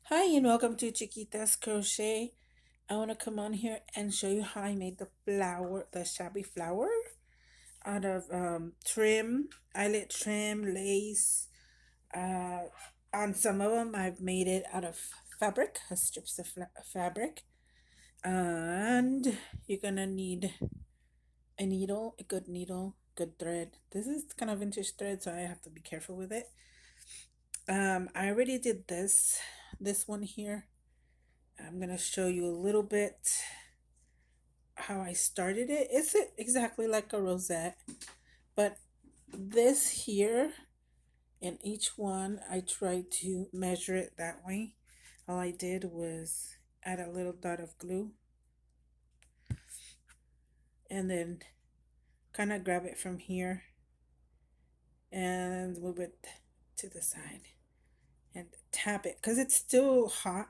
Hi and welcome to Chiquita's Crochet. I want to come on here and show you how I made the shabby flower out of trim, eyelet trim, lace. Uh, on some of them, I've made it out of fabric, strips of fabric. And you're gonna need a good needle, good thread. This is kind of vintage thread, so I have to be careful with it. I already did this one here. I'm going to show you a little bit how I started it. It's exactly like a rosette, but this here in each one, I tried to measure it that way. All I did was add a little dot of glue and then kind of grab it from here and move it to the side and tap it because it's still hot.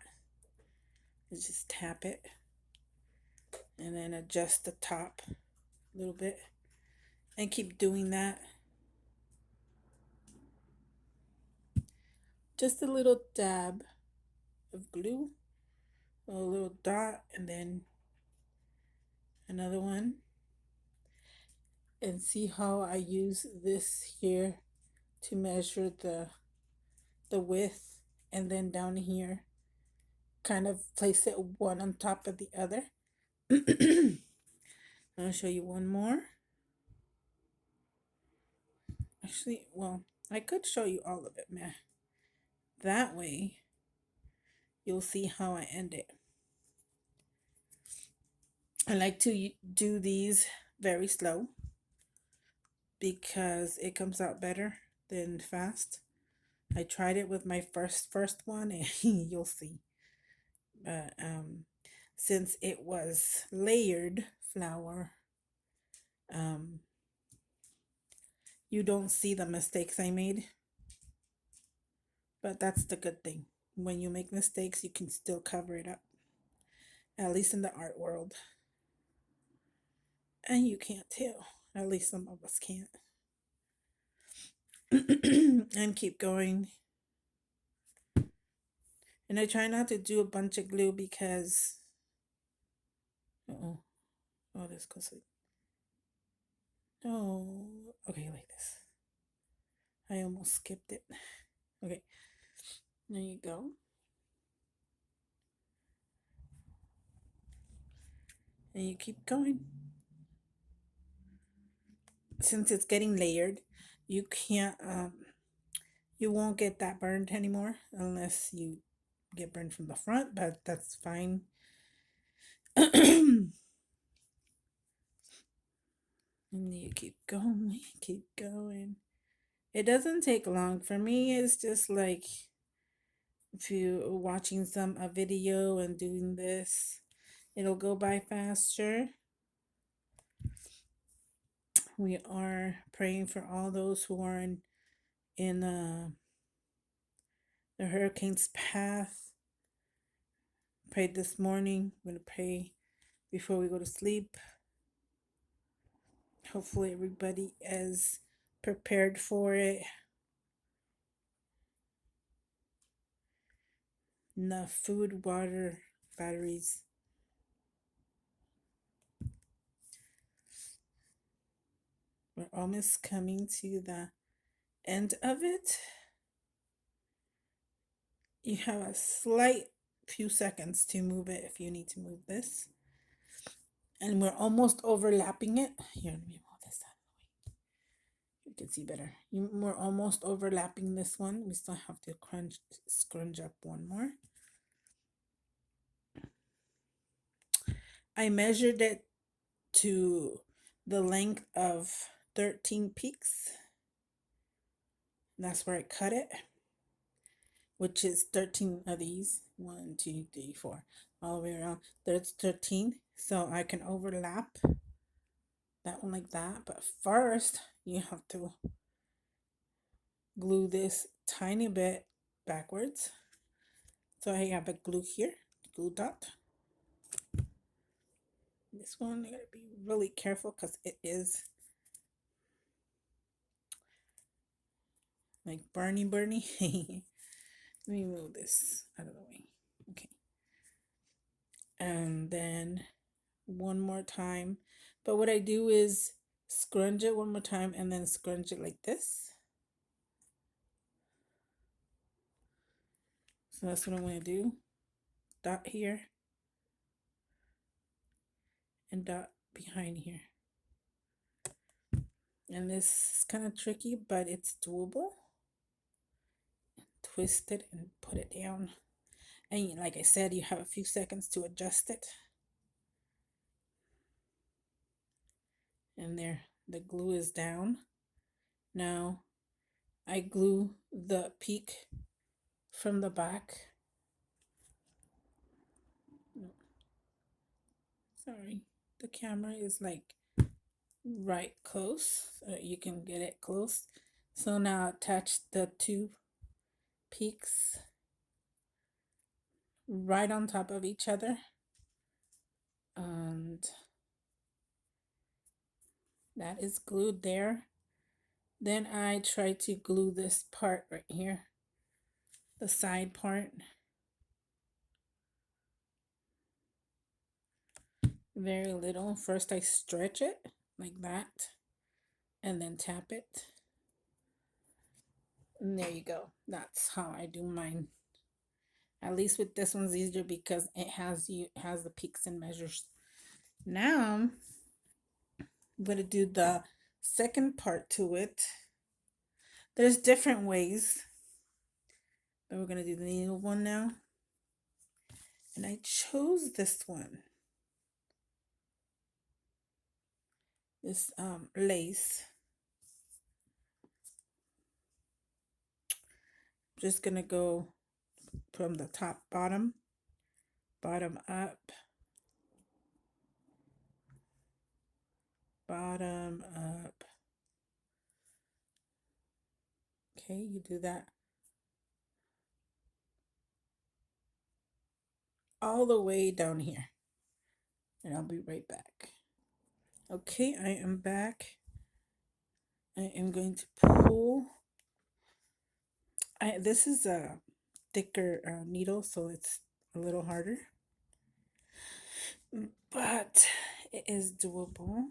You just tap it and then adjust the top a little bit and keep doing that. Just a little dab of glue, a little dot, and then another one. And see how I use this here to measure the width, and then down here kind of place it one on top of the other. I'll show you one more. Actually, well, I could show you all of it, man. That way you'll see how I end it. I like to do these very slow because it comes out better than fast. I tried it with my first one and you'll see. But since it was layered flour, um you don't see the mistakes I made. But that's the good thing. When you make mistakes, you can still cover it up. At least in the art world. And you can't tell. At least some of us can't. And keep going. And I try not to do a bunch of glue because oh, oh, this goes like oh, okay, like this. I almost skipped it. Okay, there you go. And you keep going. Since it's getting layered, you can't you won't get that burned anymore unless you get burned from the front, but that's fine. And you keep going. It doesn't take long. For me, it's just like if you're watching a video and doing this, it'll go by faster. We are praying for all those who are in the hurricane's path. Prayed this morning. I'm gonna pray before we go to sleep. Hopefully, everybody is prepared for it. Enough food, water, batteries. We're almost coming to the end of it. You have a slight few seconds to move it if you need to move this. And we're almost overlapping it. Here, let me move this out of the way. You can see better. We're almost overlapping this one. We still have to scrunch up one more. I measured it to the length of 13 peaks. That's where I cut it, which is 13 of these. 1, 2, 3, 4, all the way around. There's 13. So I can overlap that one like that. But first, you have to glue this tiny bit backwards. So I have a glue here, glue dot. This one, I gotta be really careful because it is like burny. Let me move this out of the way. Okay. And then one more time. But what I do is scrunch it one more time and then scrunch it like this. So that's what I'm going to do. Dot here and dot behind here. And this is kind of tricky, but it's doable. Twist it and put it down. And like I said, you have a few seconds to adjust it. And there, the glue is down. Now I glue the peak from the back. Sorry, the camera is like right close, so you can get it close. So now attach the two peaks right on top of each other, and that is glued there. Then I try to glue this part right here, the side part, very little. First I stretch it like that and then tap it, and there you go. That's how I do mine. At least with this one's easier because it has the peaks and measures. Now I'm going to do the second part to it. There's different ways, but we're going to do the needle one now. And I chose this one. This lace. I'm just going to go from the top, bottom up, bottom up. Okay, you do that all the way down here. And I'll be right back. Okay, I am back. I am going to pull. This is a thicker needle, so it's a little harder. But it is doable.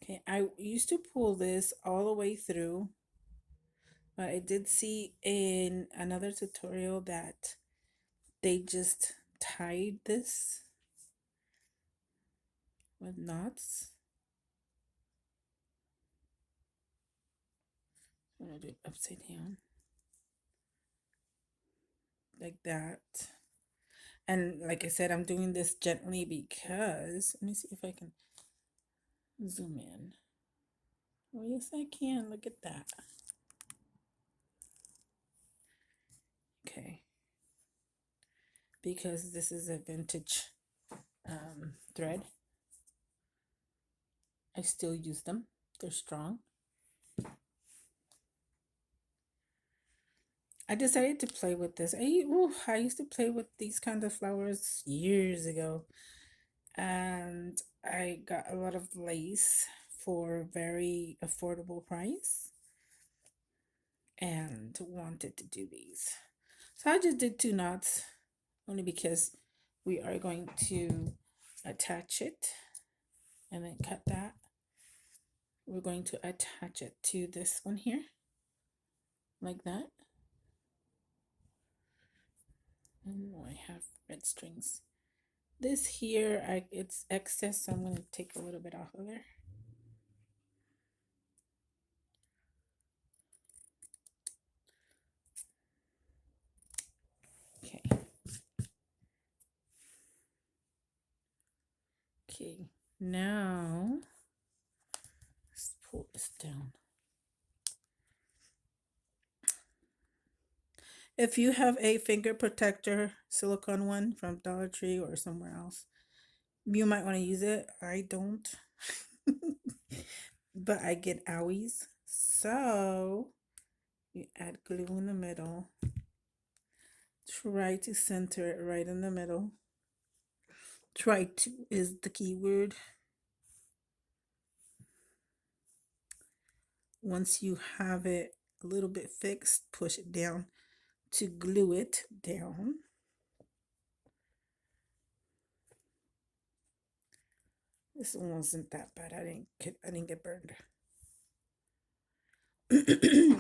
Okay, I used to pull this all the way through, but I did see in another tutorial that they just tied this with knots. I'm gonna do it upside down like that. And like I said, I'm doing this gently because let me see if I can zoom in. Oh, yes, I can. Look at that. Okay. Because this is a vintage thread, I still use them. They're strong. I decided to play with this. I used to play with these kind of flowers years ago. And I got a lot of lace for a very affordable price and wanted to do these. So I just did 2 knots only because we are going to attach it and then cut that. We're going to attach it to this one here like that. And I have red strings. This here, it's excess, so I'm going to take a little bit off of there. Okay. Okay, now let's pull this down. If you have a finger protector, silicone one from Dollar Tree or somewhere else, you might want to use it. I don't. But I get owies. So you add glue in the middle. Try to center it right in the middle. Try to is the key word. Once you have it a little bit fixed, push it down to glue it down. This one wasn't that bad. I didn't get burned.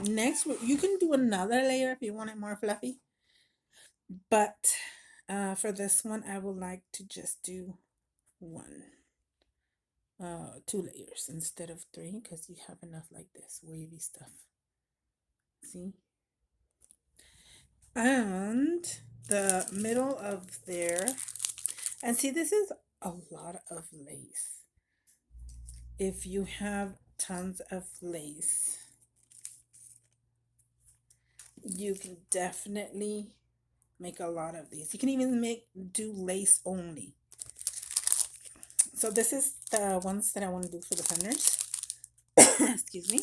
Next, you can do another layer if you want it more fluffy. But for this one, I would like to just do one, 2 layers instead of 3 because you have enough like this wavy stuff. See? And the middle of there, and see, this is a lot of lace. If you have tons of lace, you can definitely make a lot of these. You can even do lace only. So this is the ones that I want to do for the fenders. Excuse me.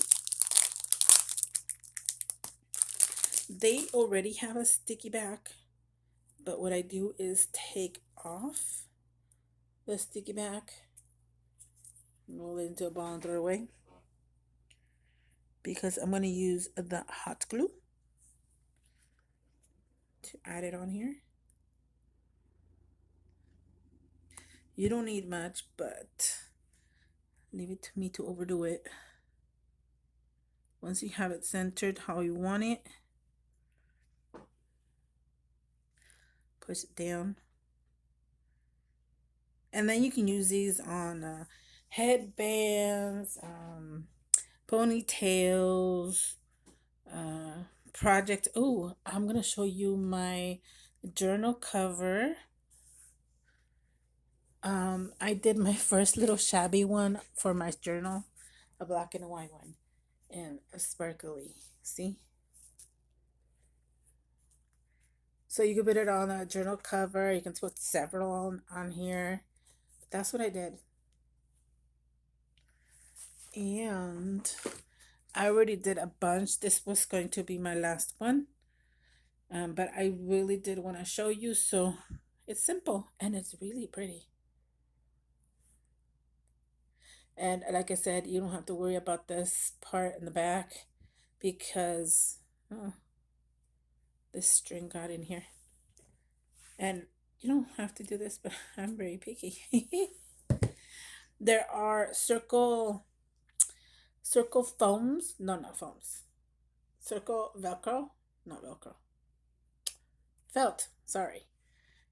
They already have a sticky back, but what I do is take off the sticky back, roll it into a ball and throw it away, because I'm going to use the hot glue to add it on here. You don't need much, but leave it to me to overdo it. Once you have it centered how you want it, push it down. And then you can use these on headbands, ponytails, project. Oh, I'm going to show you my journal cover. I did my first little shabby one for my journal, a black and a white one, and a sparkly. See? So you can put it on a journal cover. You can put several on here. That's what I did. And I already did a bunch. This was going to be my last one. But I really did want to show you. So it's simple and it's really pretty. And like I said, you don't have to worry about this part in the back because this string got in here. And you don't have to do this, but I'm very picky. There are circle foams. No, not foams. Circle Velcro. Not Velcro. Felt. Sorry.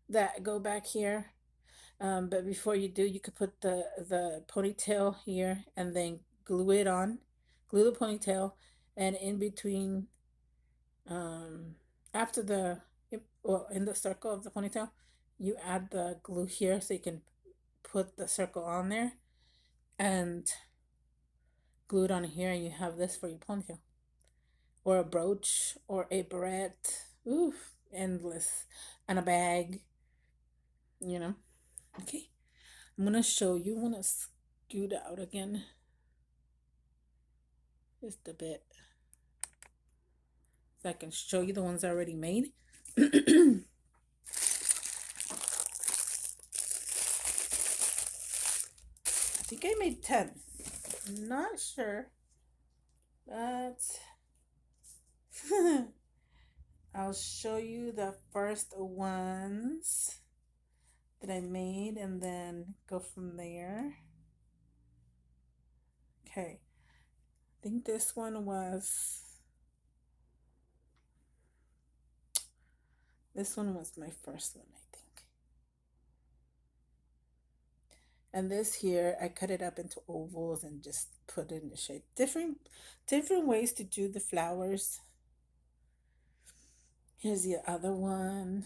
That go back here. But before you do, you could put the ponytail here and then glue it on. Glue the ponytail, and in between, um, after well, in the circle of the ponytail, you add the glue here so you can put the circle on there and glue it on here, and you have this for your ponytail or a brooch or a barrette. Ooh, endless. And a bag, you know. Okay. I'm going to show you. I'm going to scoot out again. Just a bit. So I can show you the ones I already made. I think I made 10. Not sure. But I'll show you the first ones that I made and then go from there. Okay. I think this one was my first one, I think. And this here, I cut it up into ovals and just put it in the shape. Different ways to do the flowers. Here's the other one.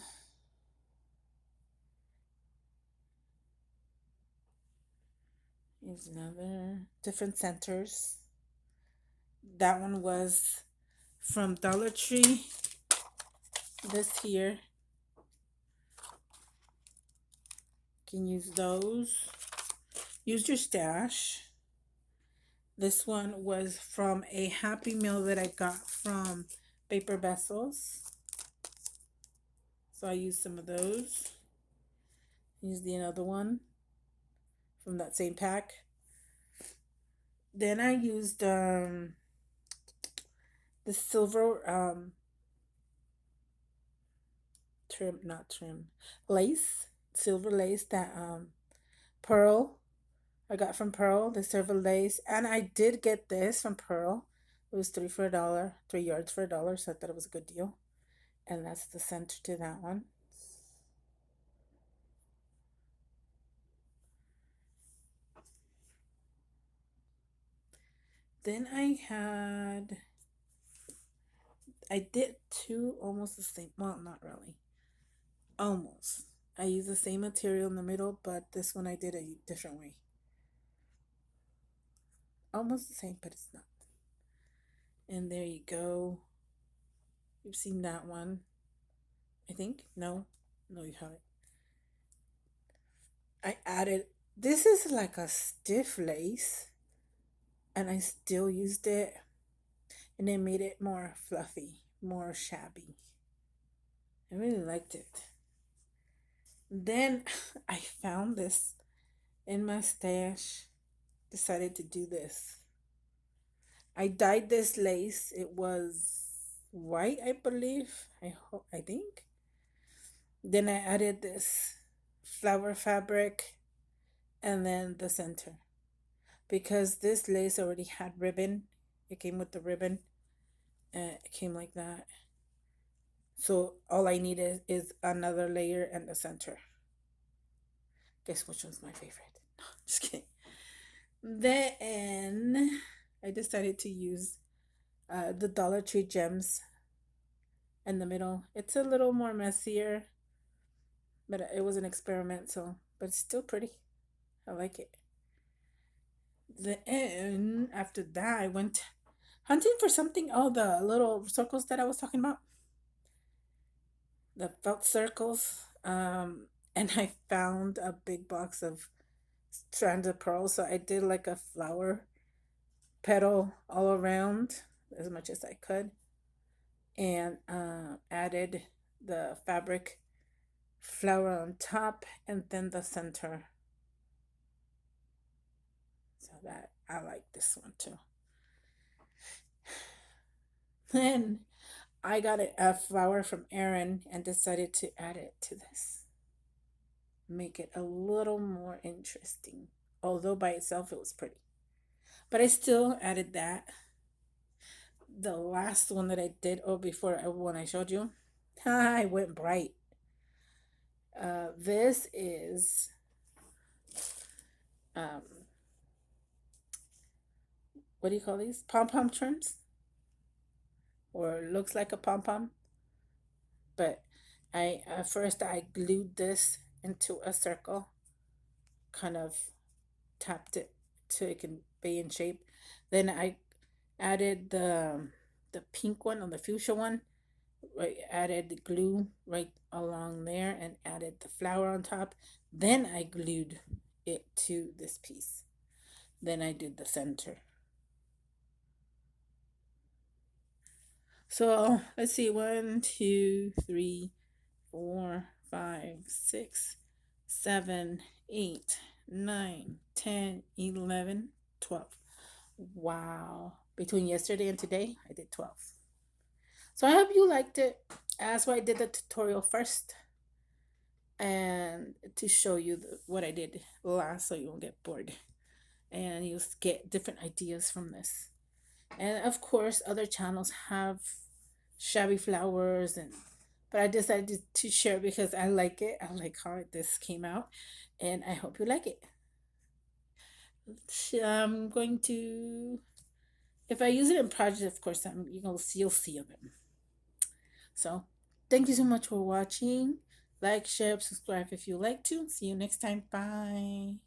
Here's another. Different centers. That one was from Dollar Tree. This here. You can use those. Use your stash. This one was from a Happy Meal that I got from Paper Vessels. So I used some of those. Use the other one from that same pack. Then I used the silver trim, not trim, lace, silver lace that Pearl I got from Pearl, the silver lace, and I did get this from Pearl. It was three for $1, 3 yards for $1, so I thought it was a good deal. And that's the center to that one. Then I did two almost the same. Well, not really, almost. I used the same material in the middle, but this one I did a different way. Almost the same, but it's not. And there you go. You've seen that one, I think. No, no, you haven't. I added. This is like a stiff lace, and I still used it, and it made it more fluffy, more shabby. I really liked it. Then I found this in my stash. Decided to do this. I dyed this lace. It was white, I believe. I think. Then I added this flower fabric and then the center. Because this lace already had ribbon. It came with the ribbon. And it came like that. So all I needed is another layer and the center. Guess which one's my favorite? No, just kidding. Then I decided to use the Dollar Tree gems in the middle. It's a little more messier, but it was an experiment, so but it's still pretty. I like it. Then after that, I went hunting for something. Oh, the little circles that I was talking about, the felt circles. And I found a big box of strands of pearls, so I did like a flower petal all around as much as I could, and added the fabric flower on top and then the center. So that I like this one too. Then I got a flower from Erin and decided to add it to this. Make it a little more interesting. Although by itself it was pretty. But I still added that. The last one that I did, oh, before when I showed you, I went bright. This is um, what do you call these? Pom pom trims, or looks like a pom pom. But I first I glued this into a circle, kind of tapped it so it can be in shape. Then I added the pink one or the fuchsia one. Right, added the glue right along there and added the flower on top. Then I glued it to this piece. Then I did the center. So let's see, 1, 2, 3, 4, 5, 6, 7, 8, 9, 10, 11, 12. Wow. Between yesterday and today, I did 12. So I hope you liked it. That's why I did the tutorial first. And to show you what I did last so you won't get bored. And you'll get different ideas from this. And of course, other channels have Shabby Flowers, and but I decided to share because I like it. I like how this came out, and I hope you like it. I'm going to, if I use it in projects, of course, you'll see them. So, thank you so much for watching. Like, share, subscribe if you like to. See you next time. Bye.